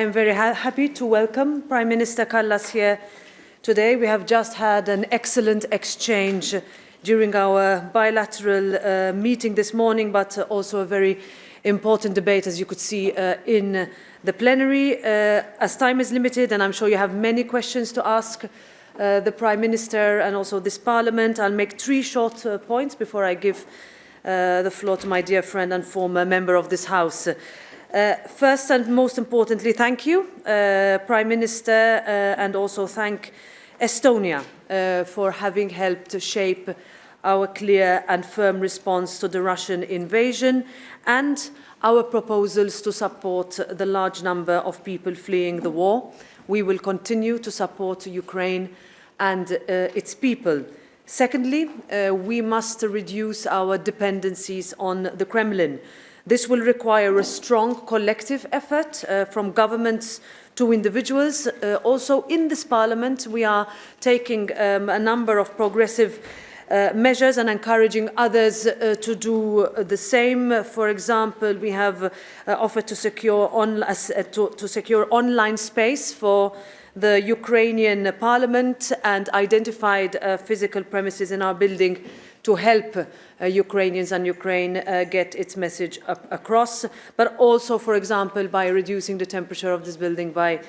am very happy to welcome Prime Minister Kallas here today. We have just had an excellent exchange during our bilateral meeting this morning, but also a very important debate, as you could see, in the plenary. As time is limited, and I'm sure you have many questions to ask the Prime Minister and also this Parliament, I'll make three short points before I give the floor to my dear friend and former member of this House. First and most importantly, thank you, Prime Minister, and also thank Estonia for having helped shape our clear and firm response to the Russian invasion and our proposals to support the large number of people fleeing the war. We will continue to support Ukraine and its people. Secondly, we must reduce our dependencies on the Kremlin. This will require a strong collective effort from governments to individuals. Also in this Parliament, we are taking a number of progressive measures and encouraging others to do the same. For example, we have offered to secure online space for the Ukrainian Parliament and identified physical premises in our building to help Ukrainians and Ukraine get its message across, but also, for example, by reducing the temperature of this building by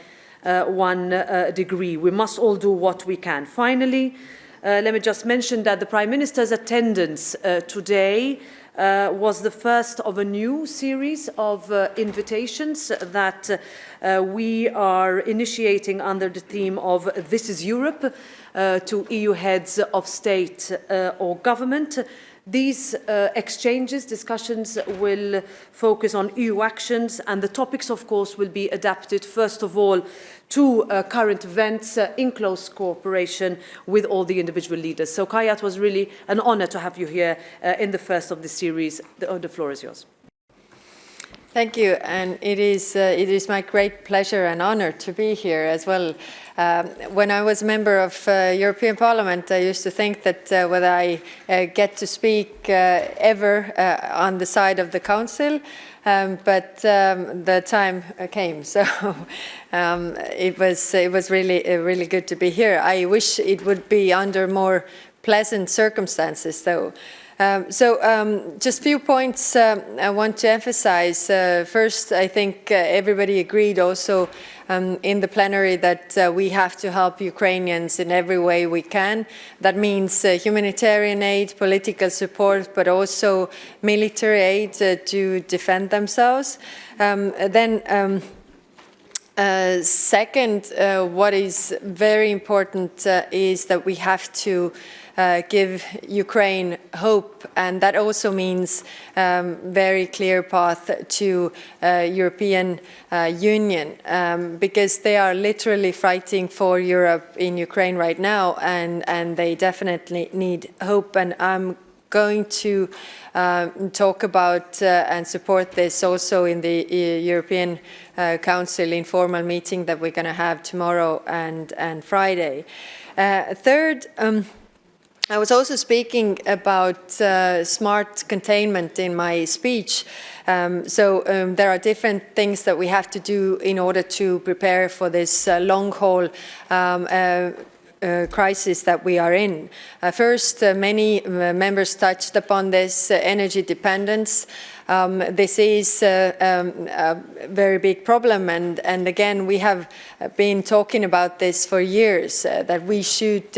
1 degree. We must all do what we can. Finally, let me just mention that the Prime Minister's attendance today was the first of a new series of invitations that we are initiating under the theme of This is Europe to EU heads of state or government. These exchanges, discussions will focus on EU actions, and the topics, of course, will be adapted, first of all, to current events in close cooperation with all the individual leaders. So, Kaja, it was really an honor to have you here in the first of the series. The floor is yours. Thank you, and it is my great pleasure and honor to be here as well. When I was a member of European Parliament, I used to think that whether I get to speak ever on the side of the Council, but the time came, so it was really good to be here. I wish it would be under more pleasant circumstances, though. Just a few points I want to emphasize. First, I think everybody agreed also in the plenary that we have to help Ukrainians in every way we can. That means humanitarian aid, political support, but also military aid to defend themselves. Second, what is very important is that we have to give Ukraine hope, and that also means very clear path to European Union, because they are literally fighting for Europe in Ukraine right now, and they definitely need hope. And I'm going to talk about and support this also in the European Council informal meeting that we're going to have tomorrow and Friday. Third, I was also speaking about smart containment in my speech. There are different things that we have to do in order to prepare for this long-haul crisis that we are in. First, many members touched upon this energy dependence. This is a very big problem, and again, we have been talking about this for years, that we should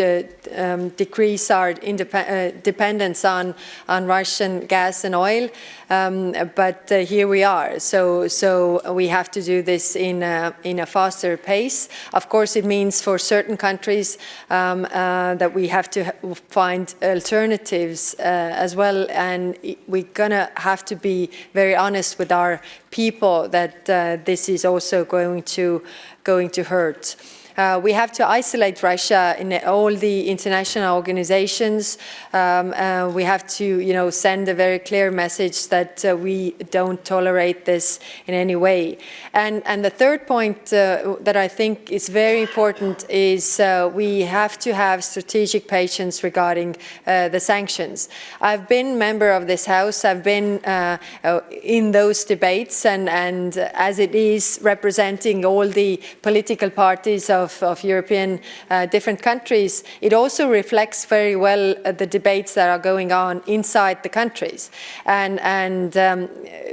decrease our dependence on Russian gas and oil, but here we are. So we have to do this in a faster pace. Of course, it means for certain countries that we have to find alternatives as well, and we're gonna have to be very honest with our people that this is also going to hurt. we have to isolate Russia in all the international organizations. We have to, send a very clear message that we don't tolerate this in any way. And the third point that I think is very important is we have to have strategic patience regarding the sanctions. I've been member of this House. I've been in those debates, and as it is representing all the political parties of European different countries, it also reflects very well the debates that are going on inside the countries. And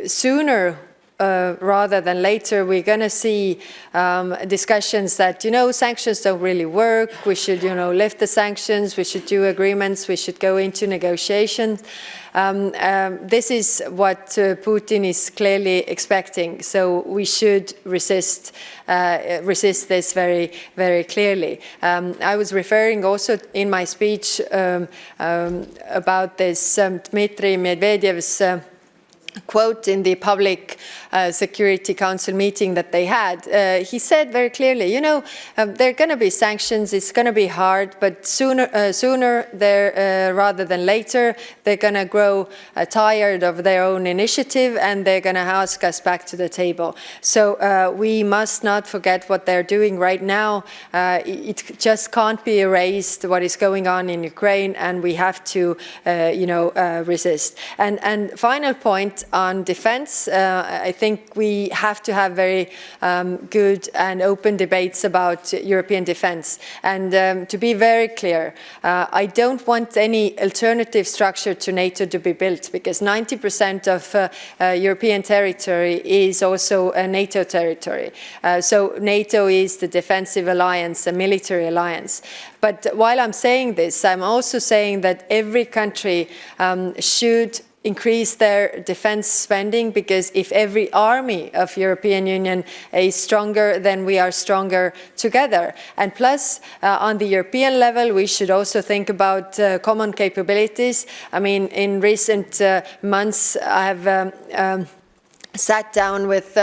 sooner rather than later, we're going to see discussions that, sanctions don't really work. We should, lift the sanctions. We should do agreements. We should go into negotiations. This is what Putin is clearly expecting. So we should resist this very, very clearly. I was referring also in my speech about this Dmitry Medvedev's quote in the Public Security Council meeting that they had. He said very clearly, there are going to be sanctions, it's going to be hard, but sooner rather than later, they're going to grow tired of their own initiative and they're going to ask us back to the table. So we must not forget what they're doing right now. It just can't be erased what is going on in Ukraine, and we have to, resist. And final point on defense, I think we have to have very good and open debates about European defense. And to be very clear, I don't want any alternative structure to NATO to be built, because 90% of European territory is also a NATO territory. So NATO is the defensive alliance, a military alliance. But while I'm saying this, I'm also saying that every country should increase their defense spending, because if every army of European Union is stronger, then we are stronger together. And plus, on the European level, we should also think about common capabilities. I mean, in recent months, I have sat down with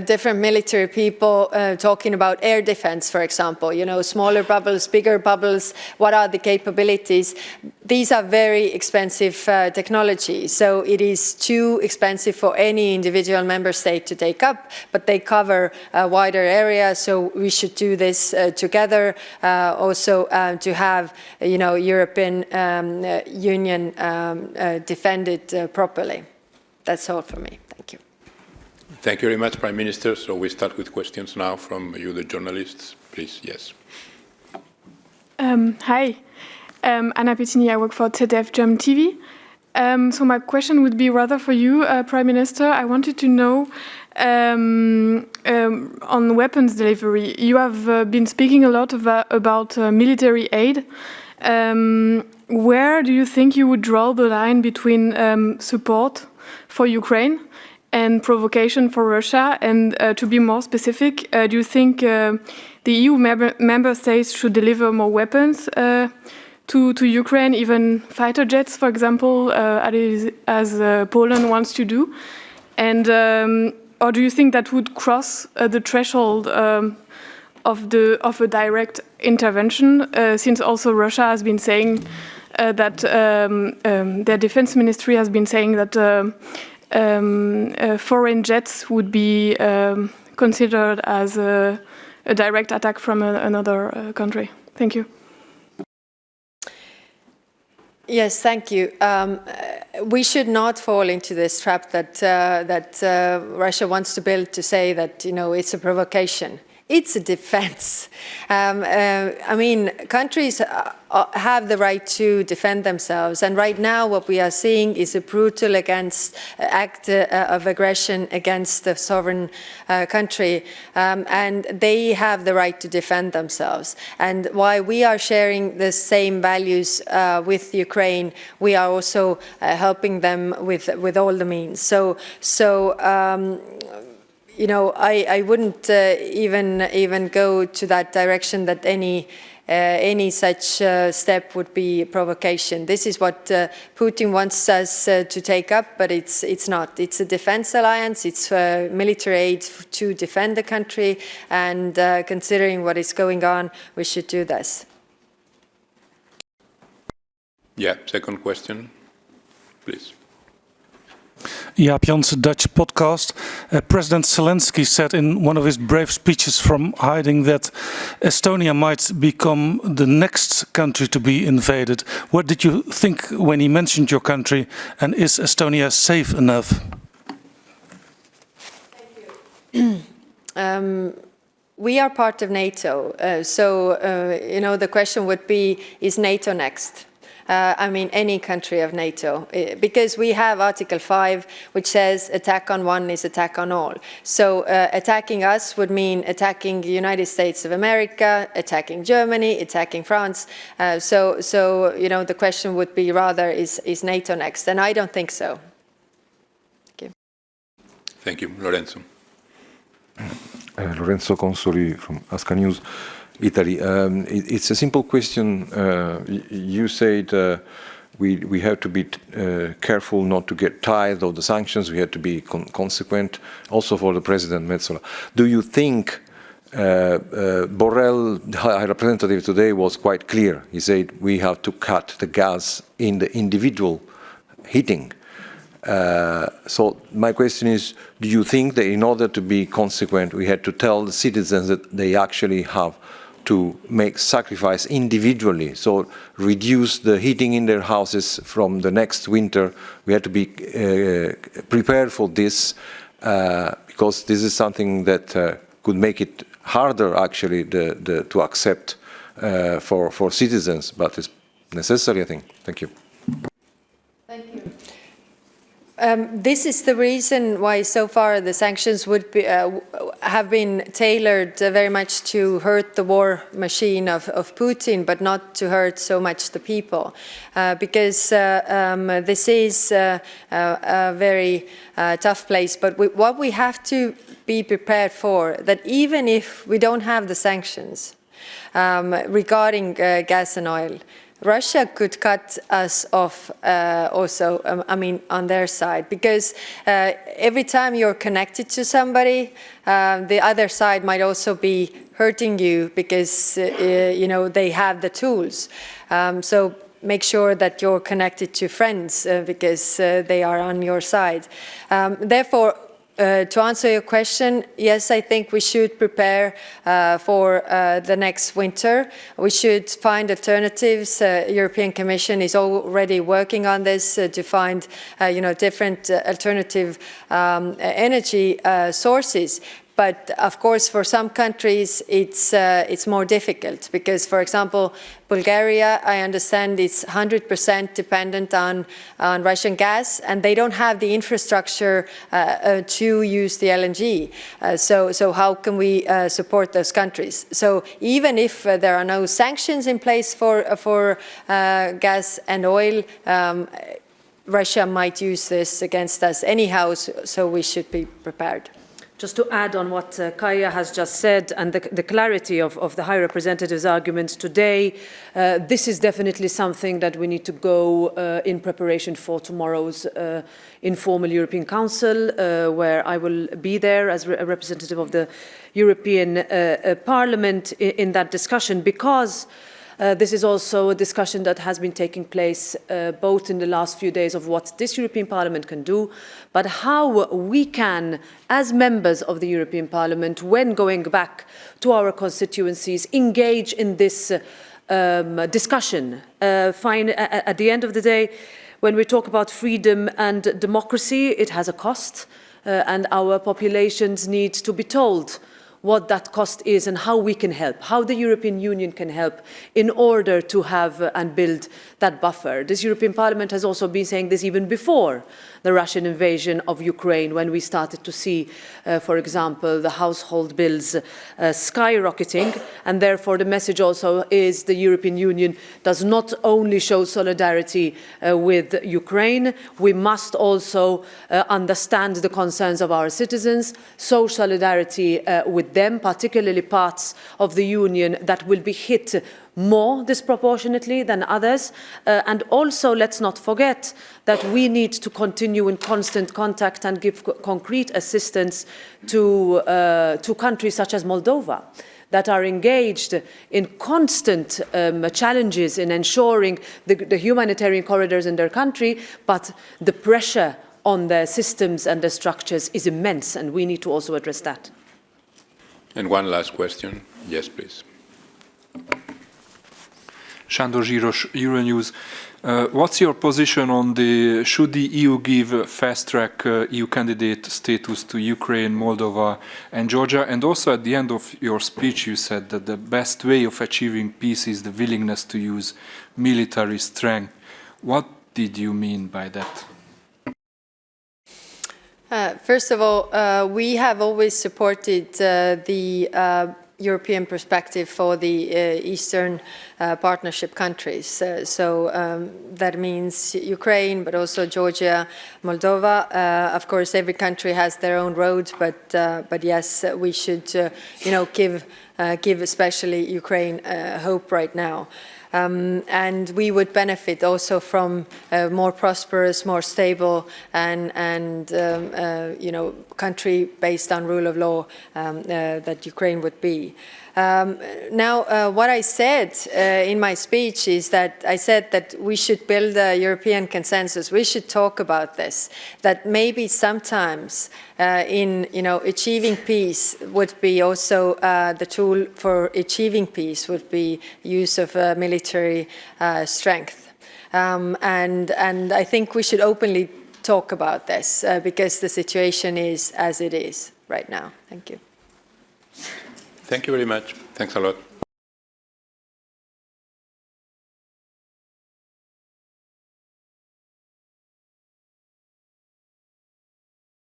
different military people talking about air defense, for example, smaller bubbles, bigger bubbles, what are the capabilities? These are very expensive technology, so it is too expensive for any individual member state to take up, but they cover a wider area, so we should do this together, also to have, European Union defended properly. That's all for me. Thank you. Thank you very much, Prime Minister. So we start with questions now from you, the journalists. Please, yes. Hi, Anna Pettini, I work for ZDF German TV. So my question would be rather for you, Prime Minister. I wanted to know on weapons delivery. You have been speaking a lot about military aid. Where do you think you would draw the line between support for Ukraine and provocation for Russia? And to be more specific, do you think the EU member states should deliver more weapons to Ukraine, even fighter jets, for example, as Poland wants to do? And or do you think that would cross the threshold of a direct intervention, since also Russia has been saying that their defense ministry has been saying that foreign jets would be considered as a direct attack from another country? Thank you. Yes, thank you. We should not fall into this trap that Russia wants to build to say that, it's a provocation. It's a defense. I mean, countries have the right to defend themselves. And right now, what we are seeing is a brutal act of aggression against the sovereign country. And they have the right to defend themselves. And while we are sharing the same values with Ukraine, we are also helping them with all the means. So I wouldn't even go to that direction that any any such step would be provocation. This is what Putin wants us to take up, but it's not. It's a defense alliance. It's military aid to defend the country, and considering what is going on, we should do this. Yeah, second question, please. Jaap Jansen, Dutch podcast. President Zelensky said in one of his brave speeches from hiding that Estonia might become the next country to be invaded. What did you think when he mentioned your country, and is Estonia safe enough? Thank you. We are part of NATO, so the question would be, is NATO next? I mean, any country of NATO, because we have Article 5, which says attack on one is attack on all. So attacking us would mean attacking the United States of America, attacking Germany, attacking France. So the question would be rather, is NATO next? And I don't think so. Thank you. Thank you. Lorenzo. Lorenzo Consoli from Asca News. Italy. It's a simple question. You said we have to be careful not to get tired of the sanctions. We have to be consequent. Also for the President Metsola. Do you think Borrell, the High Representative today, was quite clear? He said we have to cut the gas in the individual heating. So my question is, do you think that in order to be consequent, we had to tell the citizens that they actually have to make sacrifice individually, so reduce the heating in their houses from the next winter? We have to be prepared for this, because this is something that could make it harder, actually, to accept for citizens, but it's necessary, I think. Thank you. Thank you. This is the reason why so far the sanctions would be, have been tailored very much to hurt the war machine of Putin, but not to hurt so much the people. Because this is a very tough place. But what we have to be prepared for, that even if we don't have the sanctions regarding gas and oil, Russia could cut us off also, I mean, on their side, because every time you're connected to somebody, the other side might also be hurting you because, they have the tools. So make sure that you're connected to friends because they are on your side. Therefore, to answer your question, yes, I think we should prepare for the next winter. We should find alternatives. European Commission is already working on this to find, different alternative energy sources. But of course, for some countries, it's more difficult because, for example, Bulgaria, I understand, it's 100% dependent on Russian gas, and they don't have the infrastructure to use the LNG. So how can we support those countries? So even if there are no sanctions in place for gas and oil, Russia might use this against us anyhow, so we should be prepared. Just to add on what Kaja has just said and the clarity of the High Representative's arguments today, this is definitely something that we need to go in preparation for tomorrow's informal European Council, where I will be there as a representative of the European Parliament in that discussion, because this is also a discussion that has been taking place both in the last few days of what this European Parliament can do, but how we can, as members of the European Parliament, when going back to our constituencies, engage in this discussion. At the end of the day, when we talk about freedom and democracy, it has a cost, and our populations need to be told what that cost is and how we can help, how the European Union can help in order to have and build that buffer. This European Parliament has also been saying this even before the Russian invasion of Ukraine, when we started to see, for example, the household bills skyrocketing, and therefore the message also is the European Union does not only show solidarity with Ukraine, we must also understand the concerns of our citizens, show solidarity with them, particularly parts of the Union that will be hit more disproportionately than others. And also, let's not forget that we need to continue in constant contact and give concrete assistance to countries such as Moldova, that are engaged in constant challenges in ensuring the humanitarian corridors in their country, but the pressure on their systems and their structures is immense, and we need to also address that. And one last question. Yes, please. Sándor Zsíros, Euronews. What's your position on should the EU give fast-track EU candidate status to Ukraine, Moldova and Georgia? And also at the end of your speech you said that the best way of achieving peace is the willingness to use military strength. What did you mean by that? First of all, we have always supported the European perspective for the Eastern Partnership countries. That means Ukraine, but also Georgia, Moldova. Of course, every country has their own roads, but yes, we should, give especially Ukraine hope right now. And we would benefit also from a more prosperous, more stable, and country based on rule of law that Ukraine would be. What I said in my speech is that I said that we should build a European consensus. We should talk about this. That maybe sometimes achieving peace would be also the tool for achieving peace would be use of military strength. And I think we should openly talk about this because the situation is as it is right now. Thank you. Thank you very much. Thanks a lot.